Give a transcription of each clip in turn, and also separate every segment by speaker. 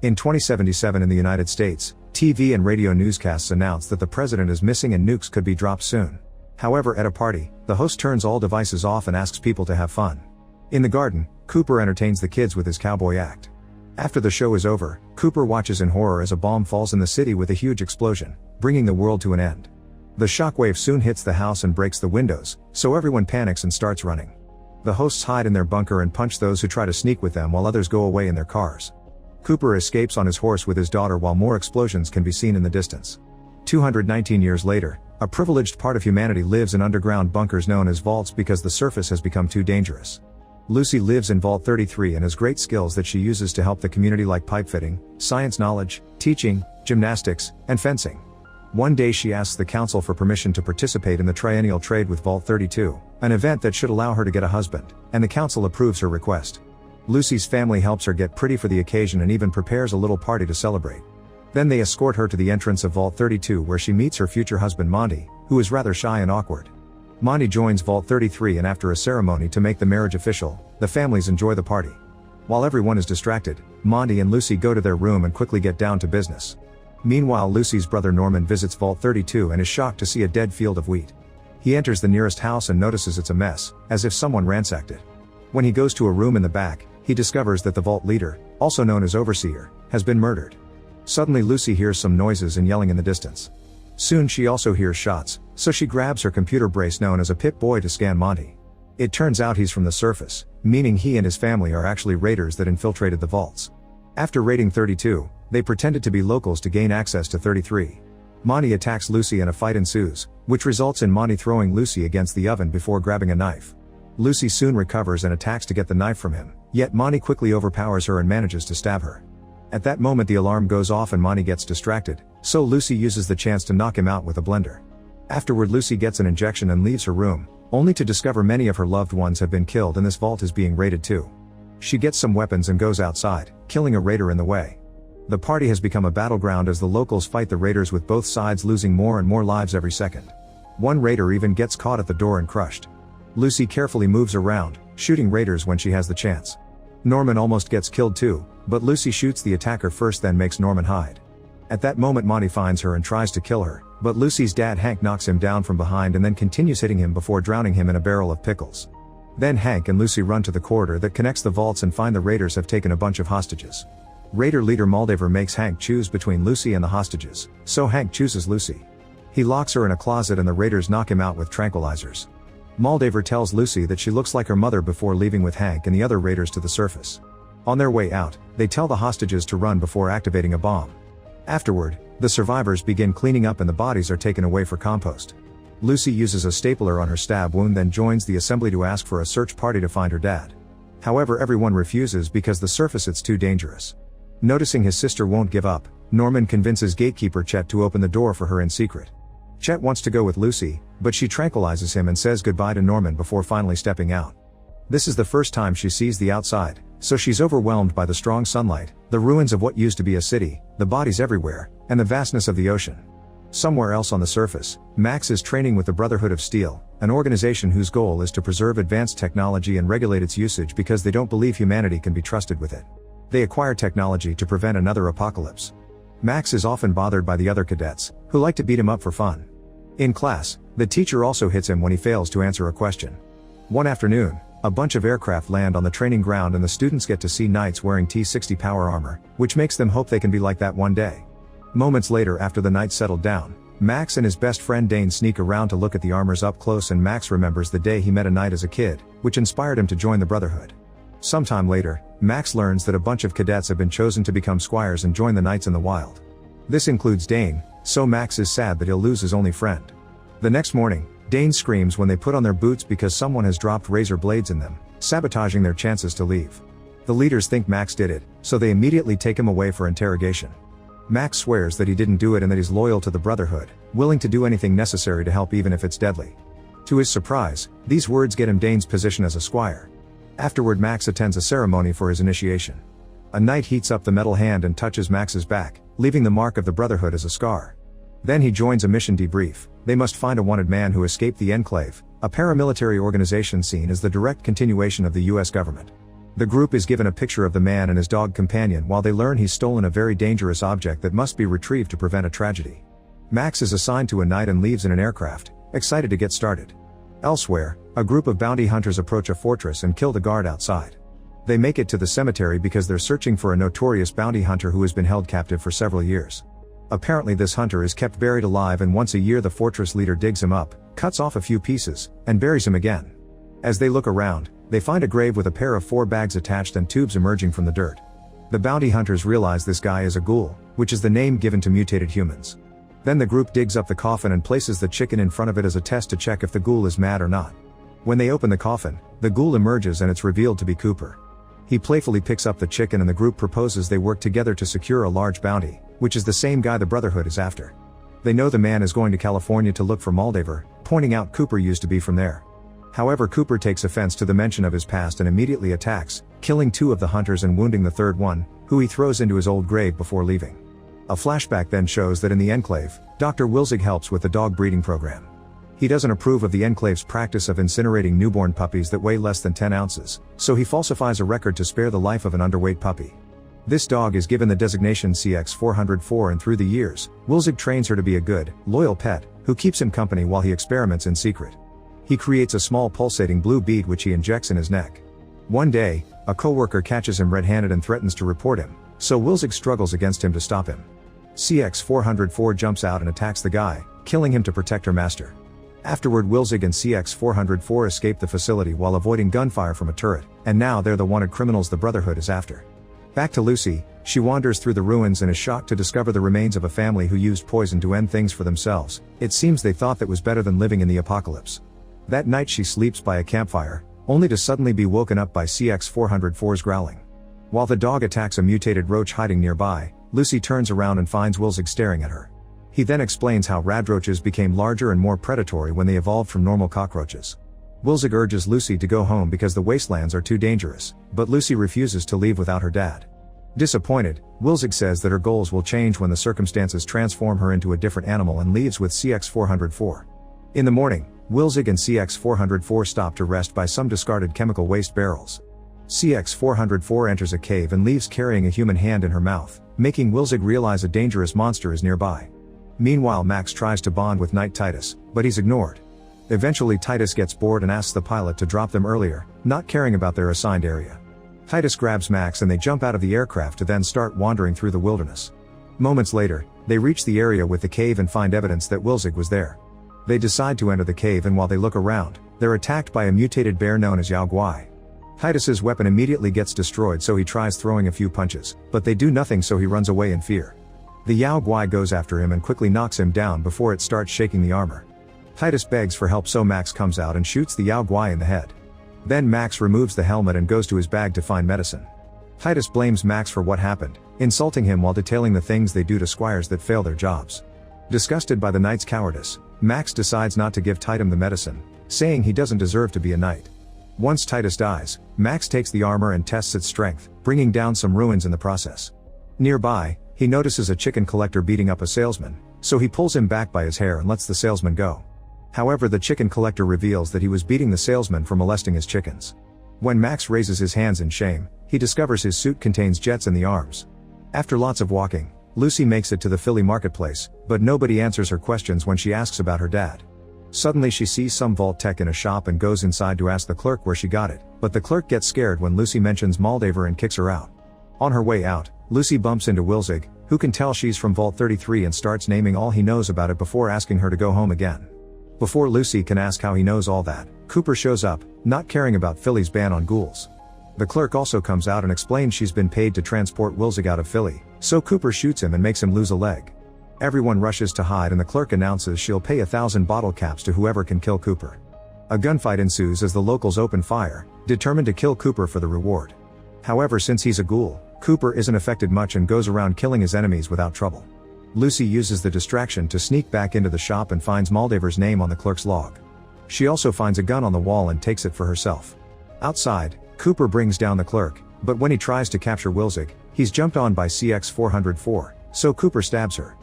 Speaker 1: In 2077 in the United States, TV and radio newscasts announce that the president is missing and nukes could be dropped soon. However, at a party, the host turns all devices off and asks people to have fun. In the garden, Cooper entertains the kids with his cowboy act. After the show is over, Cooper watches in horror as a bomb falls in the city with a huge explosion, bringing the world to an end. The shockwave soon hits the house and breaks the windows, so everyone panics and starts running. The hosts hide in their bunker and punch those who try to sneak with them while others go away in their cars. Cooper escapes on his horse with his daughter while more explosions can be seen in the distance. 219 years later, a privileged part of humanity lives in underground bunkers known as vaults because the surface has become too dangerous. Lucy lives in Vault 33 and has great skills that she uses to help the community like pipe fitting, science knowledge, teaching, gymnastics, and fencing. One day she asks the council for permission to participate in the triennial trade with Vault 32, an event that should allow her to get a husband, and the council approves her request. Lucy's family helps her get pretty for the occasion and even prepares a little party to celebrate. Then they escort her to the entrance of Vault 32 where she meets her future husband Monty, who is rather shy and awkward. Monty joins Vault 33 and after a ceremony to make the marriage official, the families enjoy the party. While everyone is distracted, Monty and Lucy go to their room and quickly get down to business. Meanwhile, Lucy's brother Norman visits Vault 32 and is shocked to see a dead field of wheat. He enters the nearest house and notices it's a mess, as if someone ransacked it. When he goes to a room in the back, he discovers that the vault leader, also known as Overseer, has been murdered. Suddenly Lucy hears some noises and yelling in the distance. Soon she also hears shots, so she grabs her computer brace known as a Pip-Boy to scan Monty. It turns out he's from the surface, meaning he and his family are actually raiders that infiltrated the vaults. After raiding 32, they pretended to be locals to gain access to 33. Monty attacks Lucy and a fight ensues, which results in Monty throwing Lucy against the oven before grabbing a knife. Lucy soon recovers and attacks to get the knife from him, yet Monty quickly overpowers her and manages to stab her. At that moment the alarm goes off and Monty gets distracted, so Lucy uses the chance to knock him out with a blender. Afterward Lucy gets an injection and leaves her room, only to discover many of her loved ones have been killed and this vault is being raided too. She gets some weapons and goes outside, killing a raider in the way. The party has become a battleground as the locals fight the raiders with both sides losing more and more lives every second. One raider even gets caught at the door and crushed. Lucy carefully moves around, shooting raiders when she has the chance. Norman almost gets killed too, but Lucy shoots the attacker first then makes Norman hide. At that moment Monty finds her and tries to kill her, but Lucy's dad Hank knocks him down from behind and then continues hitting him before drowning him in a barrel of pickles. Then Hank and Lucy run to the corridor that connects the vaults and find the raiders have taken a bunch of hostages. Raider leader Moldaver makes Hank choose between Lucy and the hostages, so Hank chooses Lucy. He locks her in a closet and the raiders knock him out with tranquilizers. Moldaver tells Lucy that she looks like her mother before leaving with Hank and the other raiders to the surface. On their way out, they tell the hostages to run before activating a bomb. Afterward, the survivors begin cleaning up and the bodies are taken away for compost. Lucy uses a stapler on her stab wound then joins the assembly to ask for a search party to find her dad. However, everyone refuses because the surface it's too dangerous. Noticing his sister won't give up, Norman convinces gatekeeper Chet to open the door for her in secret. Chet wants to go with Lucy, but she tranquilizes him and says goodbye to Norman before finally stepping out. This is the first time she sees the outside, so she's overwhelmed by the strong sunlight, the ruins of what used to be a city, the bodies everywhere, and the vastness of the ocean. Somewhere else on the surface, Max is training with the Brotherhood of Steel, an organization whose goal is to preserve advanced technology and regulate its usage because they don't believe humanity can be trusted with it. They acquire technology to prevent another apocalypse. Max is often bothered by the other cadets, who like to beat him up for fun. In class, the teacher also hits him when he fails to answer a question. One afternoon, a bunch of aircraft land on the training ground and the students get to see knights wearing T-60 power armor, which makes them hope they can be like that one day. Moments later after the night settled down, Max and his best friend Dane sneak around to look at the armors up close and Max remembers the day he met a knight as a kid, which inspired him to join the Brotherhood. Sometime later, Max learns that a bunch of cadets have been chosen to become squires and join the knights in the wild. This includes Dane, so Max is sad that he'll lose his only friend. The next morning, Dane screams when they put on their boots because someone has dropped razor blades in them, sabotaging their chances to leave. The leaders think Max did it, so they immediately take him away for interrogation. Max swears that he didn't do it and that he's loyal to the Brotherhood, willing to do anything necessary to help even if it's deadly. To his surprise, these words get him Dane's position as a squire. Afterward, Max attends a ceremony for his initiation. A knight heats up the metal hand and touches Max's back, leaving the mark of the Brotherhood as a scar. Then he joins a mission debrief. They must find a wanted man who escaped the Enclave, a paramilitary organization seen as the direct continuation of the US government. The group is given a picture of the man and his dog companion while they learn he's stolen a very dangerous object that must be retrieved to prevent a tragedy. Max is assigned to a night and leaves in an aircraft, excited to get started. Elsewhere, a group of bounty hunters approach a fortress and kill the guard outside. They make it to the cemetery because they're searching for a notorious bounty hunter who has been held captive for several years. Apparently this hunter is kept buried alive, and once a year the fortress leader digs him up, cuts off a few pieces, and buries him again. As they look around, they find a grave with a pair of 4 bags attached and tubes emerging from the dirt. The bounty hunters realize this guy is a ghoul, which is the name given to mutated humans. Then the group digs up the coffin and places the chicken in front of it as a test to check if the ghoul is mad or not. When they open the coffin, the ghoul emerges and it's revealed to be Cooper. He playfully picks up the chicken and the group proposes they work together to secure a large bounty, which is the same guy the Brotherhood is after. They know the man is going to California to look for Moldaver, pointing out Cooper used to be from there. However, Cooper takes offense to the mention of his past and immediately attacks, killing 2 of the hunters and wounding the third one, who he throws into his old grave before leaving. A flashback then shows that in the Enclave, Dr. Wilzig helps with the dog breeding program. He doesn't approve of the Enclave's practice of incinerating newborn puppies that weigh less than 10 ounces, so he falsifies a record to spare the life of an underweight puppy. This dog is given the designation CX-404, and through the years, Wilzig trains her to be a good, loyal pet, who keeps him company while he experiments in secret. He creates a small pulsating blue bead which he injects in his neck. One day, a coworker catches him red-handed and threatens to report him, so Wilzig struggles against him to stop him. CX-404 jumps out and attacks the guy, killing him to protect her master. Afterward, Wilzig and CX-404 escape the facility while avoiding gunfire from a turret, and now they're the wanted criminals the Brotherhood is after. Back to Lucy, she wanders through the ruins and is shocked to discover the remains of a family who used poison to end things for themselves. It seems they thought that was better than living in the apocalypse. That night she sleeps by a campfire, only to suddenly be woken up by CX-404's growling. While the dog attacks a mutated roach hiding nearby, Lucy turns around and finds Wilzig staring at her. He then explains how radroaches became larger and more predatory when they evolved from normal cockroaches. Wilzig urges Lucy to go home because the wastelands are too dangerous, but Lucy refuses to leave without her dad. Disappointed, Wilzig says that her goals will change when the circumstances transform her into a different animal and leaves with CX-404. In the morning, Wilzig and CX-404 stop to rest by some discarded chemical waste barrels. CX-404 enters a cave and leaves carrying a human hand in her mouth, making Wilzig realize a dangerous monster is nearby. Meanwhile, Max tries to bond with Knight Titus, but he's ignored. Eventually Titus gets bored and asks the pilot to drop them earlier, not caring about their assigned area. Titus grabs Max and they jump out of the aircraft to then start wandering through the wilderness. Moments later, they reach the area with the cave and find evidence that Wilzig was there. They decide to enter the cave, and while they look around, they're attacked by a mutated bear known as Yao Guai. Titus's weapon immediately gets destroyed, so he tries throwing a few punches, but they do nothing, so he runs away in fear. The Yao Guai goes after him and quickly knocks him down before it starts shaking the armor. Titus begs for help, so Max comes out and shoots the Yao Guai in the head. Then Max removes the helmet and goes to his bag to find medicine. Titus blames Max for what happened, insulting him while detailing the things they do to squires that fail their jobs. Disgusted by the knight's cowardice, Max decides not to give Titus the medicine, saying he doesn't deserve to be a knight. Once Titus dies, Max takes the armor and tests its strength, bringing down some ruins in the process. Nearby, he notices a chicken collector beating up a salesman, so he pulls him back by his hair and lets the salesman go. However, the chicken collector reveals that he was beating the salesman for molesting his chickens. When Max raises his hands in shame, he discovers his suit contains jets in the arms. After lots of walking, Lucy makes it to the Philly marketplace, but nobody answers her questions when she asks about her dad. Suddenly she sees some vault tech in a shop and goes inside to ask the clerk where she got it, but the clerk gets scared when Lucy mentions Moldaver and kicks her out. On her way out, Lucy bumps into Wilzig, who can tell she's from Vault 33 and starts naming all he knows about it before asking her to go home again. Before Lucy can ask how he knows all that, Cooper shows up, not caring about Philly's ban on ghouls. The clerk also comes out and explains she's been paid to transport Wilzig out of Philly, so Cooper shoots him and makes him lose a leg. Everyone rushes to hide and the clerk announces she'll pay 1,000 bottle caps to whoever can kill Cooper. A gunfight ensues as the locals open fire, determined to kill Cooper for the reward. However, since he's a ghoul, Cooper isn't affected much and goes around killing his enemies without trouble. Lucy uses the distraction to sneak back into the shop and finds Moldaver's name on the clerk's log. She also finds a gun on the wall and takes it for herself. Outside, Cooper brings down the clerk, but when he tries to capture Wilzig, he's jumped on by CX-404, so Cooper stabs her.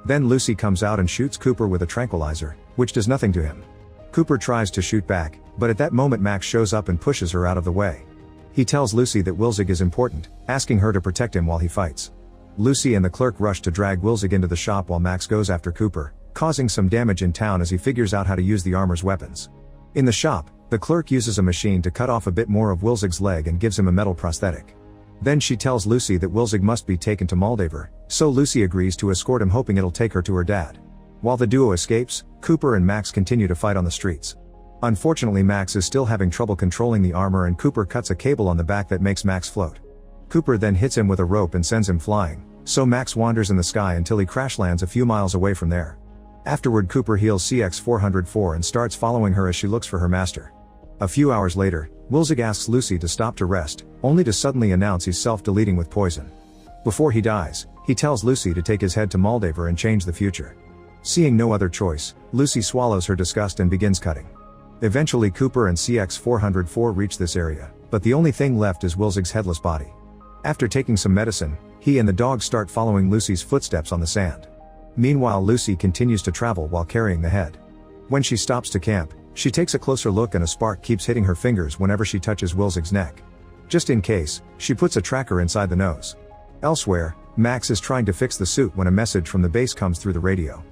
Speaker 1: Then Lucy comes out and shoots Cooper with a tranquilizer, which does nothing to him. Cooper tries to shoot back, but at that moment Max shows up and pushes her out of the way. He tells Lucy that Wilzig is important, asking her to protect him while he fights. Lucy and the clerk rush to drag Wilzig into the shop while Max goes after Cooper, causing some damage in town as he figures out how to use the armor's weapons. In the shop, the clerk uses a machine to cut off a bit more of Wilzig's leg and gives him a metal prosthetic. Then she tells Lucy that Wilzig must be taken to Moldaver, so Lucy agrees to escort him, hoping it'll take her to her dad. While the duo escapes, Cooper and Max continue to fight on the streets. Unfortunately, Max is still having trouble controlling the armor and Cooper cuts a cable on the back that makes Max float. Cooper then hits him with a rope and sends him flying, so Max wanders in the sky until he crash lands a few miles away from there. Afterward, Cooper heals CX-404 and starts following her as she looks for her master. A few hours later, Wilzig asks Lucy to stop to rest, only to suddenly announce he's self-deleting with poison. Before he dies, he tells Lucy to take his head to Moldaver and change the future. Seeing no other choice, Lucy swallows her disgust and begins cutting. Eventually, Cooper and CX-404 reach this area, but the only thing left is Wilzig's headless body. After taking some medicine, he and the dog start following Lucy's footsteps on the sand. Meanwhile, Lucy continues to travel while carrying the head. When she stops to camp, she takes a closer look and a spark keeps hitting her fingers whenever she touches Wilzig's neck. Just in case, she puts a tracker inside the nose. Elsewhere, Max is trying to fix the suit when a message from the base comes through the radio.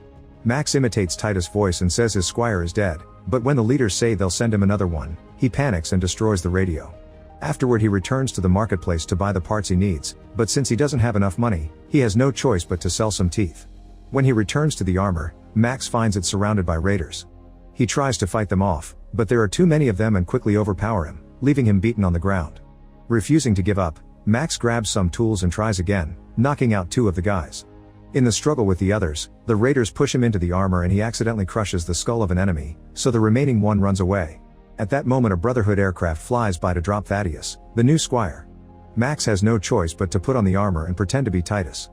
Speaker 1: Max imitates Titus' voice and says his squire is dead, but when the leaders say they'll send him another one, he panics and destroys the radio. Afterward, he returns to the marketplace to buy the parts he needs, but since he doesn't have enough money, he has no choice but to sell some teeth. When he returns to the armor, Max finds it surrounded by raiders. He tries to fight them off, but there are too many of them and quickly overpower him, leaving him beaten on the ground. Refusing to give up, Max grabs some tools and tries again, knocking out two of the guys. In the struggle with the others, the raiders push him into the armor and he accidentally crushes the skull of an enemy, so the remaining one runs away. At that moment, a Brotherhood aircraft flies by to drop Thaddeus, the new squire. Max has no choice but to put on the armor and pretend to be Titus.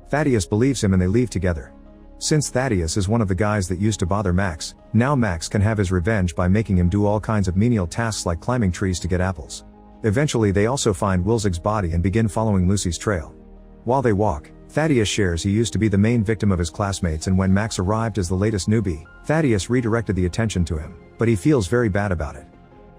Speaker 1: Thaddeus believes him and they leave together. Since Thaddeus is one of the guys that used to bother Max, now Max can have his revenge by making him do all kinds of menial tasks like climbing trees to get apples. Eventually, they also find Wilzig's body and begin following Lucy's trail. While they walk, Thaddeus shares he used to be the main victim of his classmates, and when Max arrived as the latest newbie, Thaddeus redirected the attention to him, but he feels very bad about it.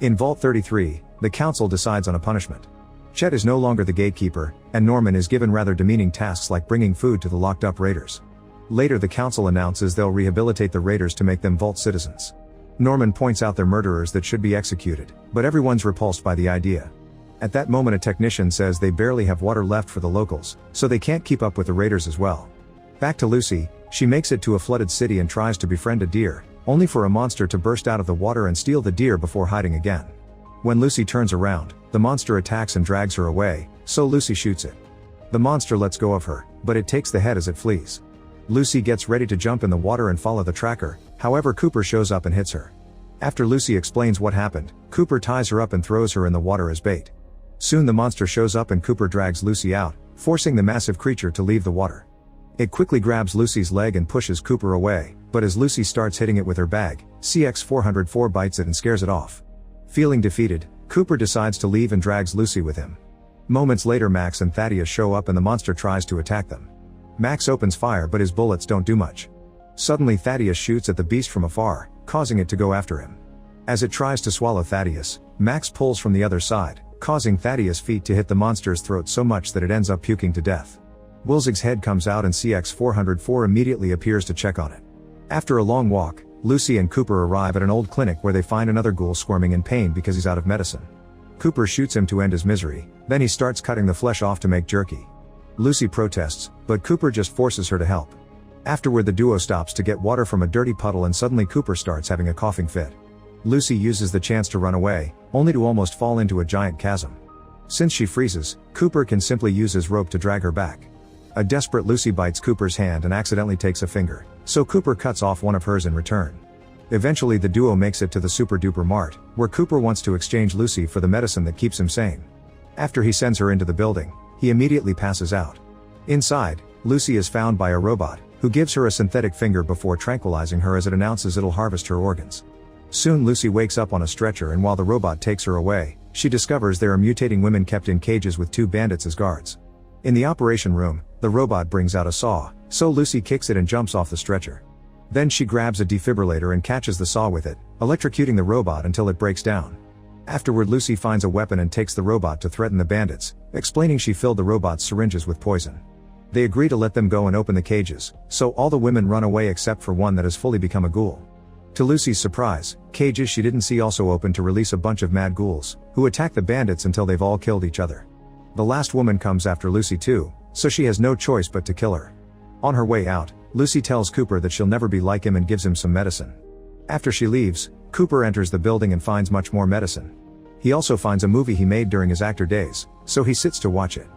Speaker 1: In Vault 33, the council decides on a punishment. Chet is no longer the gatekeeper, and Norman is given rather demeaning tasks like bringing food to the locked-up raiders. Later, the council announces they'll rehabilitate the raiders to make them Vault citizens. Norman points out they're murderers that should be executed, but everyone's repulsed by the idea. At that moment, a technician says they barely have water left for the locals, so they can't keep up with the raiders as well. Back to Lucy, she makes it to a flooded city and tries to befriend a deer, only for a monster to burst out of the water and steal the deer before hiding again. When Lucy turns around, the monster attacks and drags her away, so Lucy shoots it. The monster lets go of her, but it takes the head as it flees. Lucy gets ready to jump in the water and follow the tracker, however Cooper shows up and hits her. After Lucy explains what happened, Cooper ties her up and throws her in the water as bait. Soon the monster shows up and Cooper drags Lucy out, forcing the massive creature to leave the water. It quickly grabs Lucy's leg and pushes Cooper away, but as Lucy starts hitting it with her bag, CX-404 bites it and scares it off. Feeling defeated, Cooper decides to leave and drags Lucy with him. Moments later, Max and Thaddeus show up and the monster tries to attack them. Max opens fire, but his bullets don't do much. Suddenly, Thaddeus shoots at the beast from afar, causing it to go after him. As it tries to swallow Thaddeus, Max pulls from the other side, causing Thaddeus' feet to hit the monster's throat so much that it ends up puking to death. Wilzig's head comes out and CX-404 immediately appears to check on it. After a long walk, Lucy and Cooper arrive at an old clinic where they find another ghoul squirming in pain because he's out of medicine. Cooper shoots him to end his misery, then he starts cutting the flesh off to make jerky. Lucy protests, but Cooper just forces her to help. Afterward, the duo stops to get water from a dirty puddle and suddenly Cooper starts having a coughing fit. Lucy uses the chance to run away, only to almost fall into a giant chasm. Since she freezes, Cooper can simply use his rope to drag her back. A desperate Lucy bites Cooper's hand and accidentally takes a finger, so Cooper cuts off one of hers in return. Eventually, the duo makes it to the Super Duper Mart, where Cooper wants to exchange Lucy for the medicine that keeps him sane. After he sends her into the building, he immediately passes out. Inside, Lucy is found by a robot, who gives her a synthetic finger before tranquilizing her as it announces it'll harvest her organs. Soon Lucy wakes up on a stretcher, and while the robot takes her away, she discovers there are mutating women kept in cages with two bandits as guards. In the operation room, the robot brings out a saw, so Lucy kicks it and jumps off the stretcher. Then she grabs a defibrillator and catches the saw with it, electrocuting the robot until it breaks down. Afterward, Lucy finds a weapon and takes the robot to threaten the bandits, explaining she filled the robot's syringes with poison. They agree to let them go and open the cages, so all the women run away except for one that has fully become a ghoul. To Lucy's surprise, cages she didn't see also open to release a bunch of mad ghouls, who attack the bandits until they've all killed each other. The last woman comes after Lucy too, so she has no choice but to kill her. On her way out, Lucy tells Cooper that she'll never be like him and gives him some medicine. After she leaves, Cooper enters the building and finds much more medicine. He also finds a movie he made during his actor days, so he sits to watch it.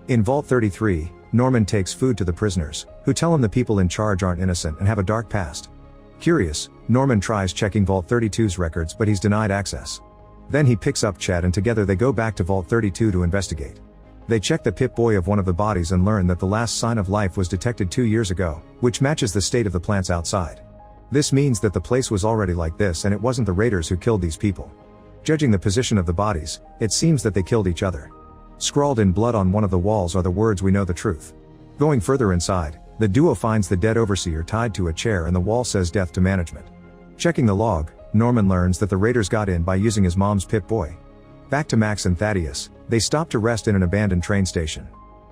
Speaker 1: In Vault 33, Norman takes food to the prisoners, who tell him the people in charge aren't innocent and have a dark past. Curious, Norman tries checking Vault 32's records but he's denied access. Then he picks up Chet and together they go back to Vault 32 to investigate. They check the Pip-Boy of one of the bodies and learn that the last sign of life was detected 2 years ago, which matches the state of the plants outside. This means that the place was already like this and it wasn't the raiders who killed these people. Judging the position of the bodies, it seems that they killed each other. Scrawled in blood on one of the walls are the words "We know the truth." Going further inside, the duo finds the dead overseer tied to a chair and the wall says "Death to management." Checking the log, Norman learns that the raiders got in by using his mom's Pip-Boy. Back to Max and Thaddeus, they stop to rest in an abandoned train station.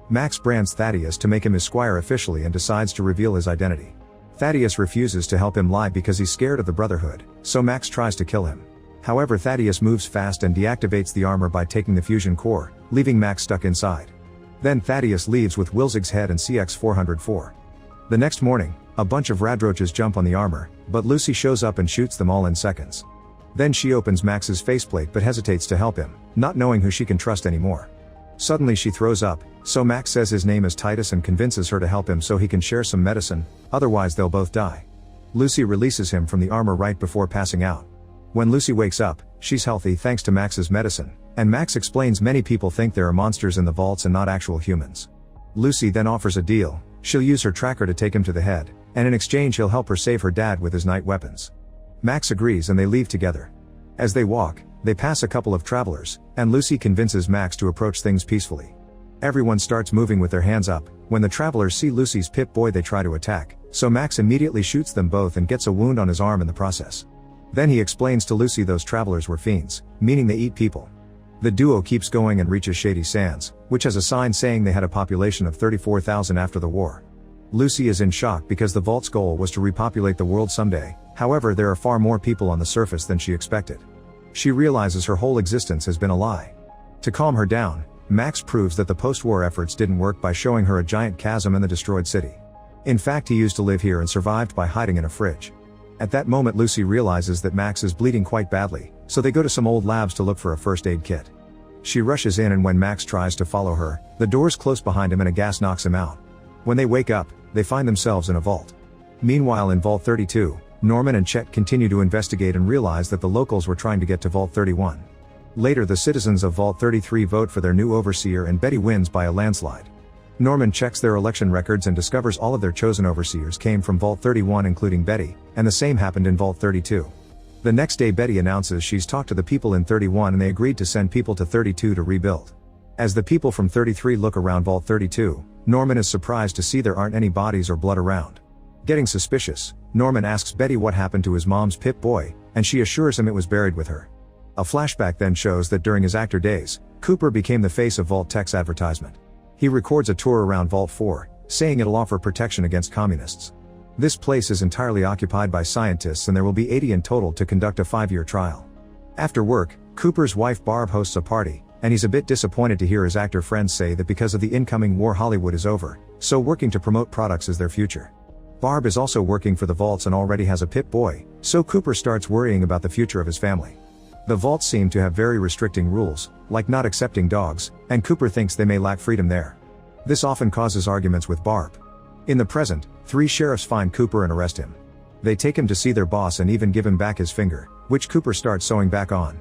Speaker 1: Max brands Thaddeus to make him his squire officially and decides to reveal his identity. Thaddeus refuses to help him lie because he's scared of the Brotherhood, so Max tries to kill him. However, Thaddeus moves fast and deactivates the armor by taking the fusion core, leaving Max stuck inside. Then Thaddeus leaves with Wilzig's head and CX-404. The next morning, a bunch of radroaches jump on the armor, but Lucy shows up and shoots them all in seconds. Then she opens Max's faceplate but hesitates to help him, not knowing who she can trust anymore. Suddenly she throws up, so Max says his name is Titus and convinces her to help him so he can share some medicine, otherwise they'll both die. Lucy releases him from the armor right before passing out. When Lucy wakes up, she's healthy thanks to Max's medicine, and Max explains many people think there are monsters in the vaults and not actual humans. Lucy then offers a deal: she'll use her tracker to take him to the head, and in exchange he'll help her save her dad with his night weapons. Max agrees and they leave together. As they walk, they pass a couple of travelers, and Lucy convinces Max to approach things peacefully. Everyone starts moving with their hands up. When the travelers see Lucy's Pip-Boy they try to attack, so Max immediately shoots them both and gets a wound on his arm in the process. Then he explains to Lucy those travelers were fiends, meaning they eat people. The duo keeps going and reaches Shady Sands, which has a sign saying they had a population of 34,000 after the war. Lucy is in shock because the vault's goal was to repopulate the world someday, however there are far more people on the surface than she expected. She realizes her whole existence has been a lie. To calm her down, Max proves that the post-war efforts didn't work by showing her a giant chasm in the destroyed city. In fact, he used to live here and survived by hiding in a fridge. At that moment Lucy realizes that Max is bleeding quite badly, so they go to some old labs to look for a first aid kit. She rushes in and when Max tries to follow her, the door's close behind him and a gas knocks him out. When they wake up, they find themselves in a vault. Meanwhile in Vault 32, Norman and Chet continue to investigate and realize that the locals were trying to get to Vault 31. Later the citizens of Vault 33 vote for their new overseer and Betty wins by a landslide. Norman checks their election records and discovers all of their chosen overseers came from Vault 31 including Betty, and the same happened in Vault 32. The next day Betty announces she's talked to the people in 31 and they agreed to send people to 32 to rebuild. As the people from 33 look around Vault 32, Norman is surprised to see there aren't any bodies or blood around. Getting suspicious, Norman asks Betty what happened to his mom's Pip-Boy, and she assures him it was buried with her. A flashback then shows that during his actor days, Cooper became the face of Vault Tech's advertisement. He records a tour around Vault 4, saying it'll offer protection against communists. This place is entirely occupied by scientists and there will be 80 in total to conduct a 5-year trial. After work, Cooper's wife Barb hosts a party, and he's a bit disappointed to hear his actor friends say that because of the incoming war Hollywood is over, so working to promote products is their future. Barb is also working for the vaults and already has a Pip-Boy, so Cooper starts worrying about the future of his family. The vaults seem to have very restricting rules, like not accepting dogs, and Cooper thinks they may lack freedom there. This often causes arguments with Barb. In the present, 3 sheriffs find Cooper and arrest him. They take him to see their boss and even give him back his finger, which Cooper starts sewing back on.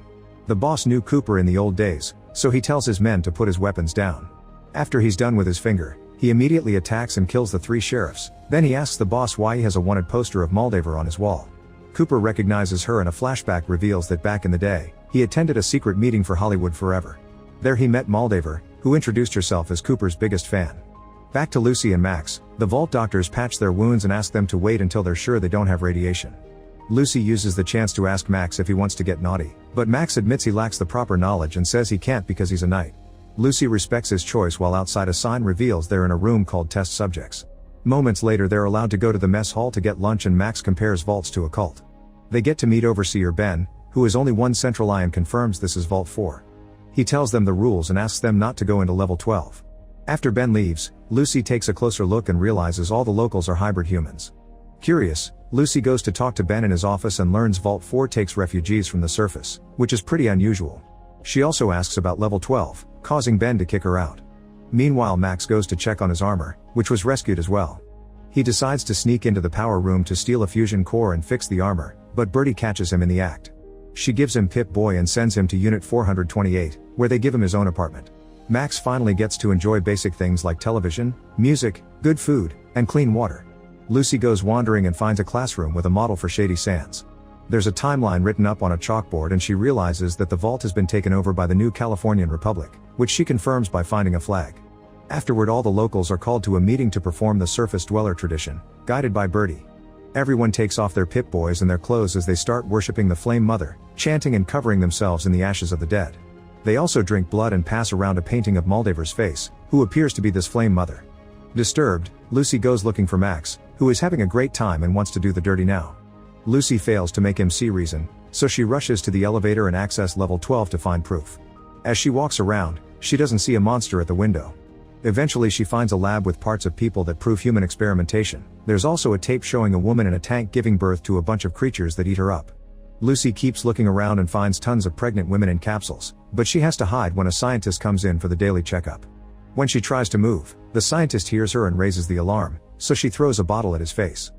Speaker 1: The boss knew Cooper in the old days, so he tells his men to put his weapons down. After he's done with his finger, he immediately attacks and kills the 3 sheriffs, then he asks the boss why he has a wanted poster of Moldaver on his wall. Cooper recognizes her and a flashback reveals that back in the day, he attended a secret meeting for Hollywood Forever. There he met Moldaver, who introduced herself as Cooper's biggest fan. Back to Lucy and Max, the vault doctors patch their wounds and ask them to wait until they're sure they don't have radiation. Lucy uses the chance to ask Max if he wants to get naughty, but Max admits he lacks the proper knowledge and says he can't because he's a knight. Lucy respects his choice while outside a sign reveals they're in a room called Test Subjects. Moments later they're allowed to go to the mess hall to get lunch and Max compares vaults to a cult. They get to meet Overseer Ben, who has only one central eye and confirms this is Vault 4. He tells them the rules and asks them not to go into level 12. After Ben leaves, Lucy takes a closer look and realizes all the locals are hybrid humans. Curious, Lucy goes to talk to Ben in his office and learns Vault 4 takes refugees from the surface, which is pretty unusual. She also asks about level 12, causing Ben to kick her out. Meanwhile Max goes to check on his armor, which was rescued as well. He decides to sneak into the power room to steal a fusion core and fix the armor, but Birdie catches him in the act. She gives him Pip-Boy and sends him to Unit 428, where they give him his own apartment. Max finally gets to enjoy basic things like television, music, good food, and clean water. Lucy goes wandering and finds a classroom with a model for Shady Sands. There's a timeline written up on a chalkboard and she realizes that the vault has been taken over by the new Californian Republic, which she confirms by finding a flag. Afterward all the locals are called to a meeting to perform the surface dweller tradition, guided by Birdie. Everyone takes off their Pip-Boys and their clothes as they start worshipping the Flame Mother, chanting and covering themselves in the ashes of the dead. They also drink blood and pass around a painting of Moldaver's face, who appears to be this Flame Mother. Disturbed, Lucy goes looking for Max, who is having a great time and wants to do the dirty now. Lucy fails to make him see reason, so she rushes to the elevator and access level 12 to find proof. As she walks around, she doesn't see a monster at the window. Eventually she finds a lab with parts of people that prove human experimentation. There's also a tape showing a woman in a tank giving birth to a bunch of creatures that eat her up. Lucy keeps looking around and finds tons of pregnant women in capsules, but she has to hide when a scientist comes in for the daily checkup. When she tries to move, the scientist hears her and raises the alarm, so she throws a bottle at his face.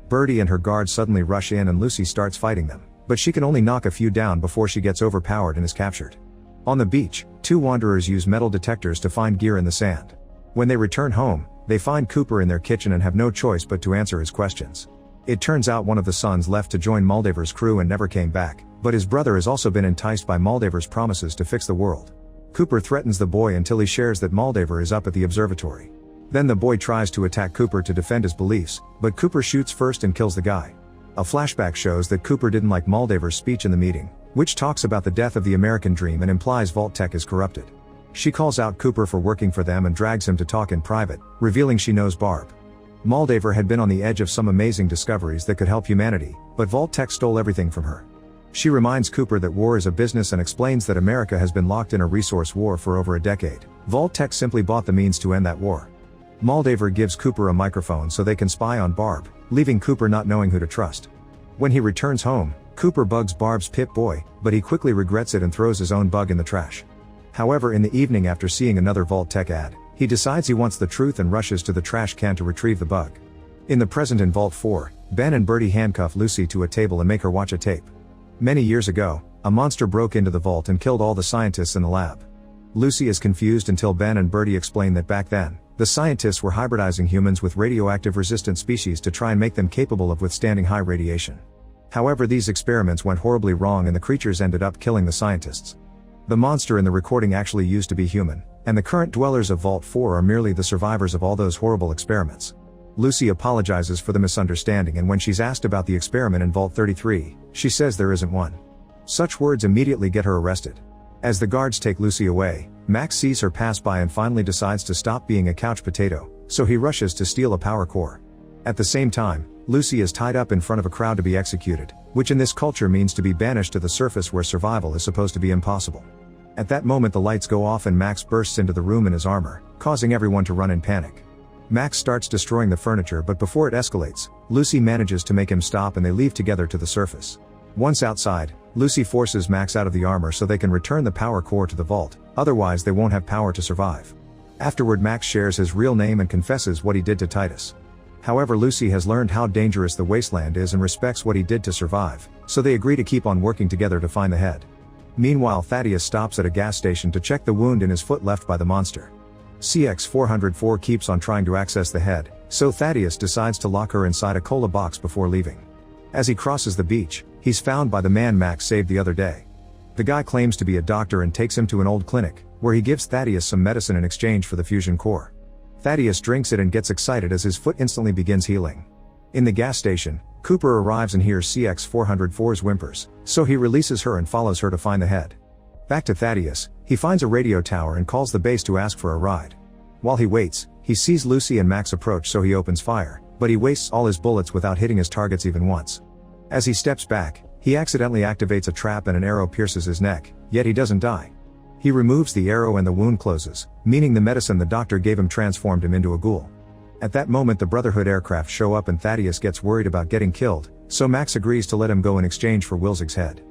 Speaker 1: Birdie and her guards suddenly rush in and Lucy starts fighting them, but she can only knock a few down before she gets overpowered and is captured. On the beach, two wanderers use metal detectors to find gear in the sand. When they return home, they find Cooper in their kitchen and have no choice but to answer his questions. It turns out one of the sons left to join Moldaver's crew and never came back, but his brother has also been enticed by Moldaver's promises to fix the world. Cooper threatens the boy until he shares that Moldaver is up at the observatory. Then the boy tries to attack Cooper to defend his beliefs, but Cooper shoots first and kills the guy. A flashback shows that Cooper didn't like Moldaver's speech in the meeting, which talks about the death of the American dream and implies Vault Tech is corrupted. She calls out Cooper for working for them and drags him to talk in private, revealing she knows Barb. Moldaver had been on the edge of some amazing discoveries that could help humanity, but Vault Tech stole everything from her. She reminds Cooper that war is a business and explains that America has been locked in a resource war for over a decade. Vault Tech simply bought the means to end that war. Moldaver gives Cooper a microphone so they can spy on Barb, leaving Cooper not knowing who to trust. When he returns home, Cooper bugs Barb's Pip-Boy, but he quickly regrets it and throws his own bug in the trash. However, in the evening after seeing another Vault Tech ad, he decides he wants the truth and rushes to the trash can to retrieve the bug. In the present in Vault 4, Ben and Birdie handcuff Lucy to a table and make her watch a tape. Many years ago, a monster broke into the vault and killed all the scientists in the lab. Lucy is confused until Ben and Birdie explain that back then, the scientists were hybridizing humans with radioactive resistant species to try and make them capable of withstanding high radiation. However, these experiments went horribly wrong and the creatures ended up killing the scientists. The monster in the recording actually used to be human, and the current dwellers of Vault 4 are merely the survivors of all those horrible experiments. Lucy apologizes for the misunderstanding, and when she's asked about the experiment in Vault 33, she says there isn't one. Such words immediately get her arrested. As the guards take Lucy away, Max sees her pass by and finally decides to stop being a couch potato, so he rushes to steal a power core. At the same time, Lucy is tied up in front of a crowd to be executed, which in this culture means to be banished to the surface where survival is supposed to be impossible. At that moment the lights go off and Max bursts into the room in his armor, causing everyone to run in panic. Max starts destroying the furniture, but before it escalates, Lucy manages to make him stop and they leave together to the surface. Once outside, Lucy forces Max out of the armor so they can return the power core to the vault, otherwise they won't have power to survive. Afterward, Max shares his real name and confesses what he did to Titus. However, Lucy has learned how dangerous the wasteland is and respects what he did to survive, so they agree to keep on working together to find the head. Meanwhile, Thaddeus stops at a gas station to check the wound in his foot left by the monster. CX-404 keeps on trying to access the head, so Thaddeus decides to lock her inside a cola box before leaving. As he crosses the beach, he's found by the man Max saved the other day. The guy claims to be a doctor and takes him to an old clinic, where he gives Thaddeus some medicine in exchange for the fusion core. Thaddeus drinks it and gets excited as his foot instantly begins healing. In the gas station, Cooper arrives and hears CX-404's whimpers, so he releases her and follows her to find the head. Back to Thaddeus, he finds a radio tower and calls the base to ask for a ride. While he waits, he sees Lucy and Max approach, so he opens fire, but he wastes all his bullets without hitting his targets even once. As he steps back, he accidentally activates a trap and an arrow pierces his neck, yet he doesn't die. He removes the arrow and the wound closes, meaning the medicine the doctor gave him transformed him into a ghoul. At that moment the Brotherhood aircraft show up and Thaddeus gets worried about getting killed, so Max agrees to let him go in exchange for Wilzig's head.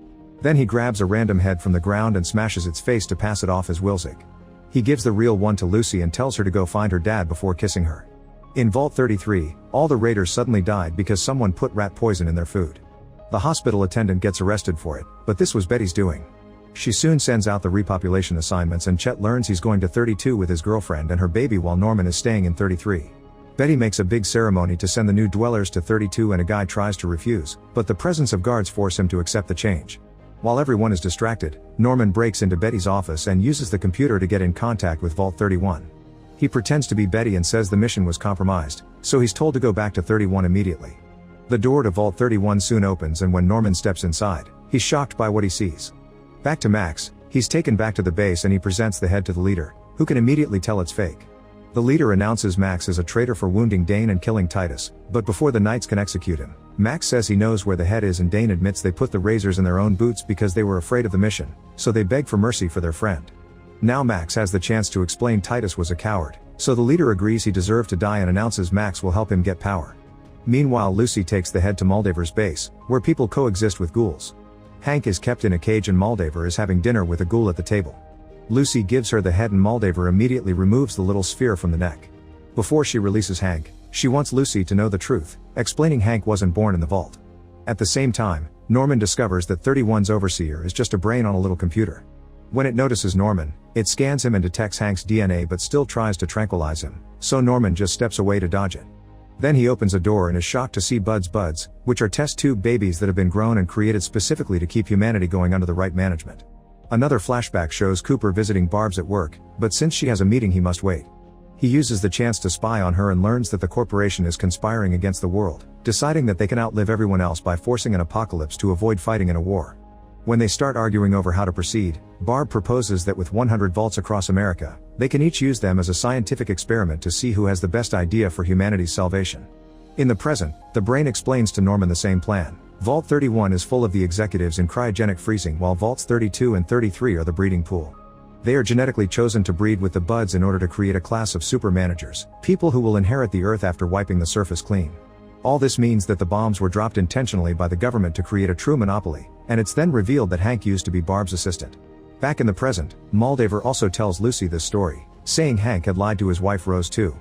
Speaker 1: Then he grabs a random head from the ground and smashes its face to pass it off as Wilzig. He gives the real one to Lucy and tells her to go find her dad before kissing her. In Vault 33, all the raiders suddenly died because someone put rat poison in their food. The hospital attendant gets arrested for it, but this was Betty's doing. She soon sends out the repopulation assignments and Chet learns he's going to 32 with his girlfriend and her baby while Norman is staying in 33. Betty makes a big ceremony to send the new dwellers to 32 and a guy tries to refuse, but the presence of guards force him to accept the change. While everyone is distracted, Norman breaks into Betty's office and uses the computer to get in contact with Vault 31. He pretends to be Betty and says the mission was compromised, so he's told to go back to 31 immediately. The door to Vault 31 soon opens and when Norman steps inside, he's shocked by what he sees. Back to Max, he's taken back to the base and he presents the head to the leader, who can immediately tell it's fake. The leader announces Max as a traitor for wounding Dane and killing Titus, but before the Knights can execute him, Max says he knows where the head is and Dane admits they put the razors in their own boots because they were afraid of the mission, so they beg for mercy for their friend. Now Max has the chance to explain Titus was a coward, so the leader agrees he deserved to die and announces Max will help him get power. Meanwhile Lucy takes the head to Moldaver's base, where people coexist with ghouls. Hank is kept in a cage and Moldaver is having dinner with a ghoul at the table. Lucy gives her the head and Moldaver immediately removes the little sphere from the neck. Before she releases Hank, she wants Lucy to know the truth, explaining Hank wasn't born in the vault. At the same time, Norman discovers that 31's overseer is just a brain on a little computer. When it notices Norman, it scans him and detects Hank's DNA but still tries to tranquilize him, so Norman just steps away to dodge it. Then he opens a door and is shocked to see buds, which are test tube babies that have been grown and created specifically to keep humanity going under the right management. Another flashback shows Cooper visiting Barb's at work, but since she has a meeting he must wait. He uses the chance to spy on her and learns that the corporation is conspiring against the world, deciding that they can outlive everyone else by forcing an apocalypse to avoid fighting in a war. When they start arguing over how to proceed, Barb proposes that with 100 vaults across America, they can each use them as a scientific experiment to see who has the best idea for humanity's salvation. In the present, the brain explains to Norman the same plan. Vault 31 is full of the executives in cryogenic freezing while Vaults 32 and 33 are the breeding pool. They are genetically chosen to breed with the buds in order to create a class of super managers, people who will inherit the earth after wiping the surface clean. All this means that the bombs were dropped intentionally by the government to create a true monopoly, and it's then revealed that Hank used to be Barb's assistant. Back in the present, Moldaver also tells Lucy this story, saying Hank had lied to his wife Rose too.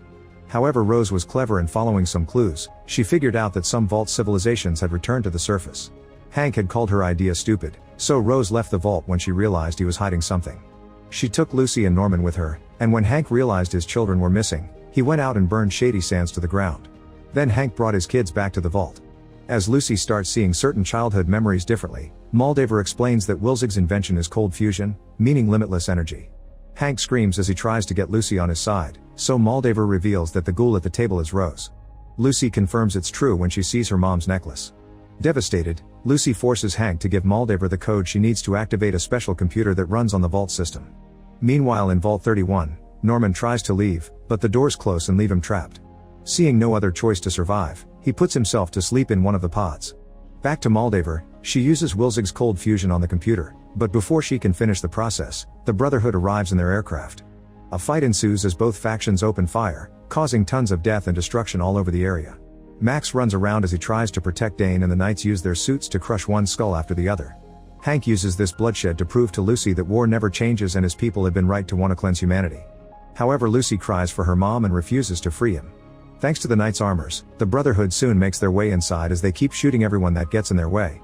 Speaker 1: However, Rose was clever and following some clues, she figured out that some vault civilizations had returned to the surface. Hank had called her idea stupid, so Rose left the vault when she realized he was hiding something. She took Lucy and Norman with her, and when Hank realized his children were missing, he went out and burned Shady Sands to the ground. Then Hank brought his kids back to the vault. As Lucy starts seeing certain childhood memories differently, Moldaver explains that Wilzig's invention is cold fusion, meaning limitless energy. Hank screams as he tries to get Lucy on his side, so Moldaver reveals that the ghoul at the table is Rose. Lucy confirms it's true when she sees her mom's necklace. Devastated, Lucy forces Hank to give Moldaver the code she needs to activate a special computer that runs on the vault system. Meanwhile in Vault 31, Norman tries to leave, but the doors close and leave him trapped. Seeing no other choice to survive, he puts himself to sleep in one of the pods. Back to Moldaver, she uses Wilzig's cold fusion on the computer, but before she can finish the process, the Brotherhood arrives in their aircraft. A fight ensues as both factions open fire, causing tons of death and destruction all over the area. Max runs around as he tries to protect Dane and the Knights use their suits to crush one skull after the other. Hank uses this bloodshed to prove to Lucy that war never changes and his people have been right to want to cleanse humanity. However, Lucy cries for her mom and refuses to free him. Thanks to the Knights' armors, the Brotherhood soon makes their way inside as they keep shooting everyone that gets in their way.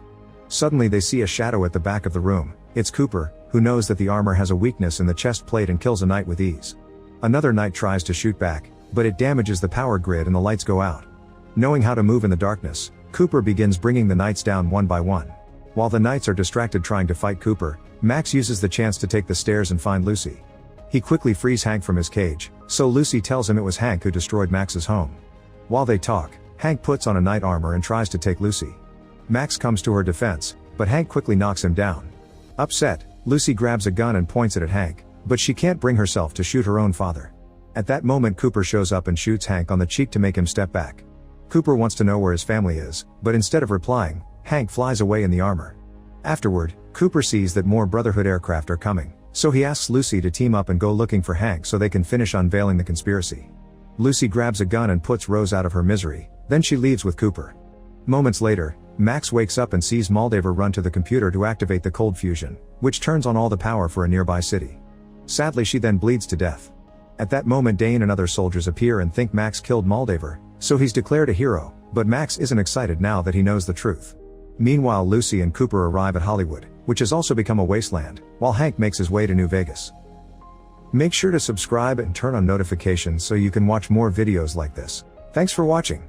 Speaker 1: Suddenly they see a shadow at the back of the room. It's Cooper, who knows that the armor has a weakness in the chest plate and kills a Knight with ease. Another Knight tries to shoot back, but it damages the power grid and the lights go out. Knowing how to move in the darkness, Cooper begins bringing the Knights down one by one. While the Knights are distracted trying to fight Cooper, Max uses the chance to take the stairs and find Lucy. He quickly frees Hank from his cage, so Lucy tells him it was Hank who destroyed Max's home. While they talk, Hank puts on a knight armor and tries to take Lucy. Max comes to her defense, but Hank quickly knocks him down. Upset, Lucy grabs a gun and points it at Hank, but she can't bring herself to shoot her own father. At that moment Cooper shows up and shoots Hank on the cheek to make him step back. Cooper wants to know where his family is, but instead of replying, Hank flies away in the armor. Afterward, Cooper sees that more Brotherhood aircraft are coming, so he asks Lucy to team up and go looking for Hank so they can finish unveiling the conspiracy. Lucy grabs a gun and puts Rose out of her misery, then she leaves with Cooper. Moments later, Max wakes up and sees Moldaver run to the computer to activate the cold fusion, which turns on all the power for a nearby city. Sadly she then bleeds to death. At that moment Dane and other soldiers appear and think Max killed Moldaver, so he's declared a hero, but Max isn't excited now that he knows the truth. Meanwhile Lucy and Cooper arrive at Hollywood, which has also become a wasteland, while Hank makes his way to New Vegas. Make sure to subscribe and turn on notifications so you can watch more videos like this. Thanks for watching.